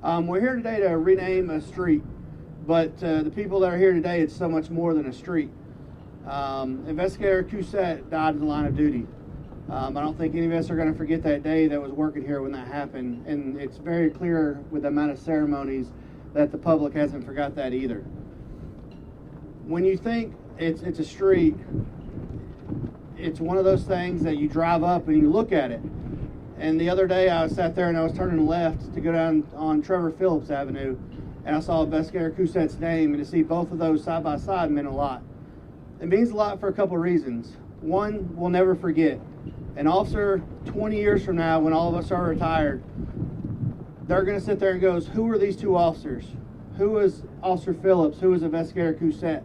We're here today to rename a street, but the people that are here today, it's so much more than a street. Investigator Cousette died in the line of duty. I don't think any of us are going to forget that day that was working here when that happened, and it's very clear with the amount of ceremonies that the public hasn't forgot that either. When you think it's a street, it's one of those things that you drive up and you look at it. And the other day I sat there and I was turning left to go down on Trevor Phillips Avenue, and I saw Investigator Cousette's name, and to see both of those side by side meant a lot. It means a lot for a couple of reasons. One, we'll never forget. An officer 20 years from now, when all of us are retired, they're going to sit there and goes, who are these two officers? Who was Officer Phillips? Who was Investigator Cousette?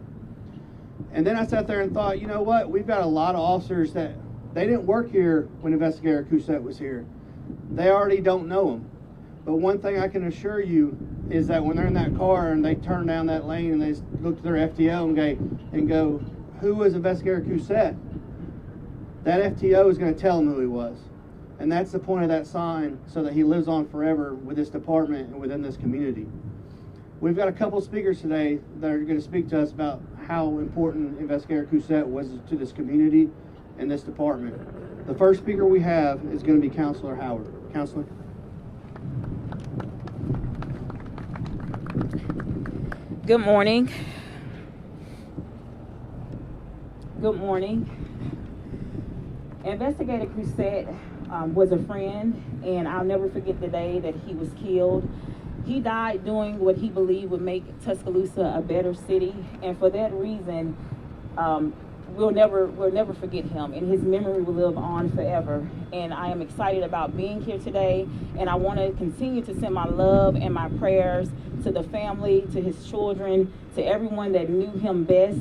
And then I sat there and thought, you know what? We've got a lot of officers that they didn't work here when Investigator Cousette was here. They already don't know him. But one thing I can assure you is that when they're in that car and they turn down that lane and they look to their FTO and go, who was Investigator Cousette? That FTO is going to tell him who he was. And that's the point of that sign, so that he lives on forever with this department and within this community. We've got a couple speakers today that are going to speak to us about how important Investigator Cousette was to this community and this department. The first speaker we have is going to be Counselor Howard. Counselor. Good morning. Good morning. Investigator Cousette was a friend, and I'll never forget the day that he was killed. He died doing what he believed would make Tuscaloosa a better city, and for that reason, we'll never forget him, and his memory will live on forever. And I am excited about being here today, and I want to continue to send my love and my prayers to the family, to his children, to everyone that knew him best,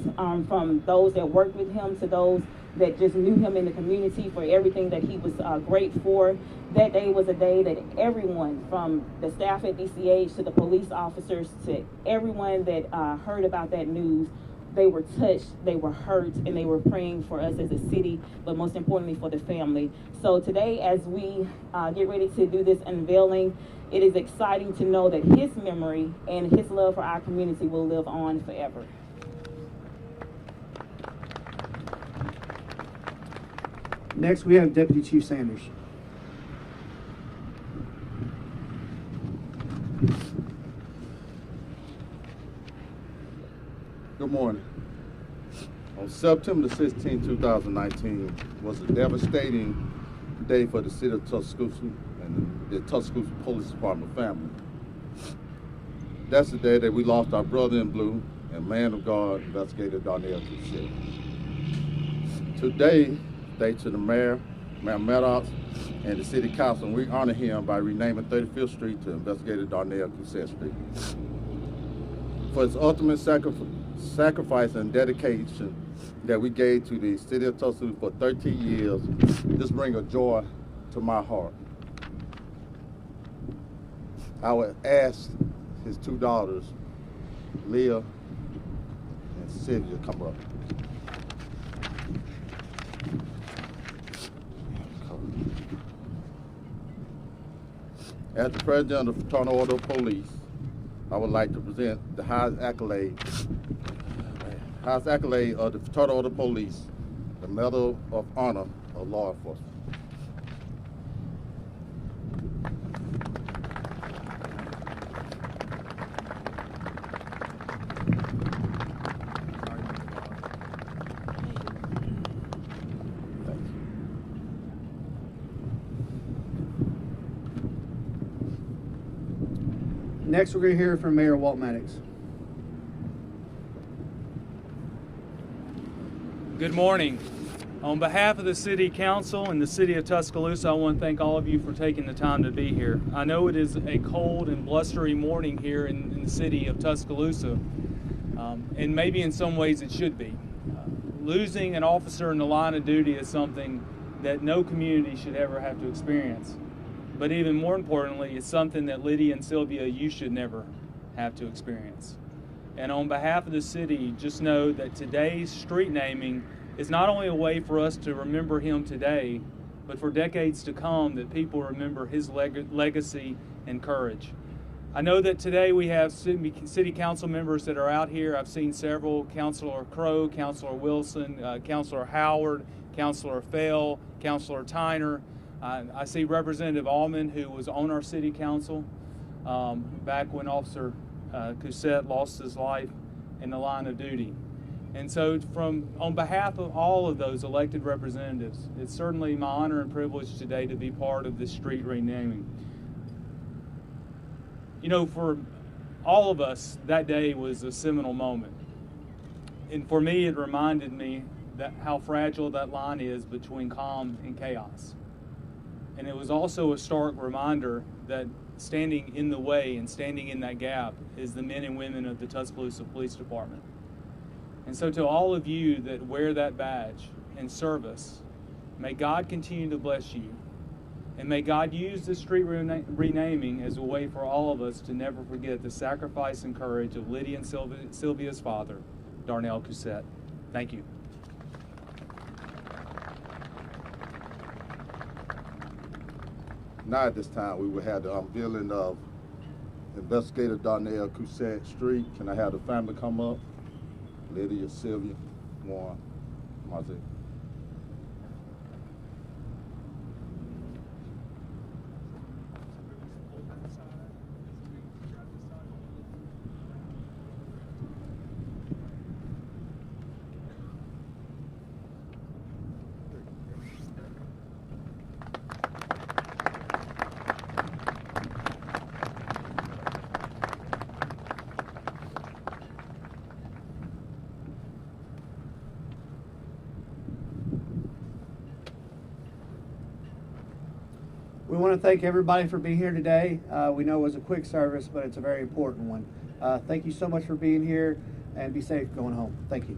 from those that worked with him to those that just knew him in the community, for everything that he was great for. That day was a day that everyone, from the staff at DCH to the police officers to everyone that heard about that news, they were touched, they were hurt, and they were praying for us as a city, but most importantly for the family. So today, as we get ready to do this unveiling, it is exciting to know that his memory and his love for our community will live on forever. Next, we have Deputy Chief Sanders. Good morning. On September the 16th, 2019 was a devastating day for the city of Tuscaloosa and the Tuscaloosa Police Department family. That's the day that we lost our brother in blue and man of God, Investigator Darnell Cousette. Today, thanks to the Mayor Maddox, and the City Council, and we honor him by renaming 35th Street to Investigator Darnell Cousette Street. For his ultimate sacrifice and dedication that we gave to the city of Tuscaloosa for 13 years, this brings a joy to my heart. I would ask his two daughters, Leah and Sylvia, to come up. As the President of the Fraternal Order of Police, I would like to present the highest accolade of the Fraternal Order of Police, the Medal of Honor of Law Enforcement. Next, we're going to hear from Mayor Walt Maddox. Good morning. On behalf of the City Council and the City of Tuscaloosa, I want to thank all of you for taking the time to be here. I know it is a cold and blustery morning here in the city of Tuscaloosa, and maybe in some ways it should be. Losing an officer in the line of duty is something that no community should ever have to experience. But even more importantly, it's something that Lydia and Sylvia, you should never have to experience. And on behalf of the city, just know that today's street naming is not only a way for us to remember him today, but for decades to come, that people remember his legacy and courage. I know that today we have city council members that are out here. I've seen several: Councilor Crow, Councilor Wilson, Councilor Howard, Councilor Fell, Councilor Tyner. I see Representative Allman, who was on our city council back when Officer Cousette lost his life in the line of duty. And so on behalf of all of those elected representatives, it's certainly my honor and privilege today to be part of this street renaming. You know, for all of us, that day was a seminal moment. And for me, it reminded me that how fragile that line is between calm and chaos. And it was also a stark reminder that standing in the way and standing in that gap is the men and women of the Tuscaloosa Police Department. And so to all of you that wear that badge and service, may God continue to bless you. And may God use this street renaming as a way for all of us to never forget the sacrifice and courage of Lydia and Sylvia's father, Darnell Cousette. Thank you. Now at this time, we will have the unveiling of Investigator Darnell Cousette Street. Can I have the family come up? Lydia, Sylvia, Warren, Marzi. We want to thank everybody for being here today. We know it was a quick service, but it's a very important one. Thank you so much for being here, and be safe going home. Thank you.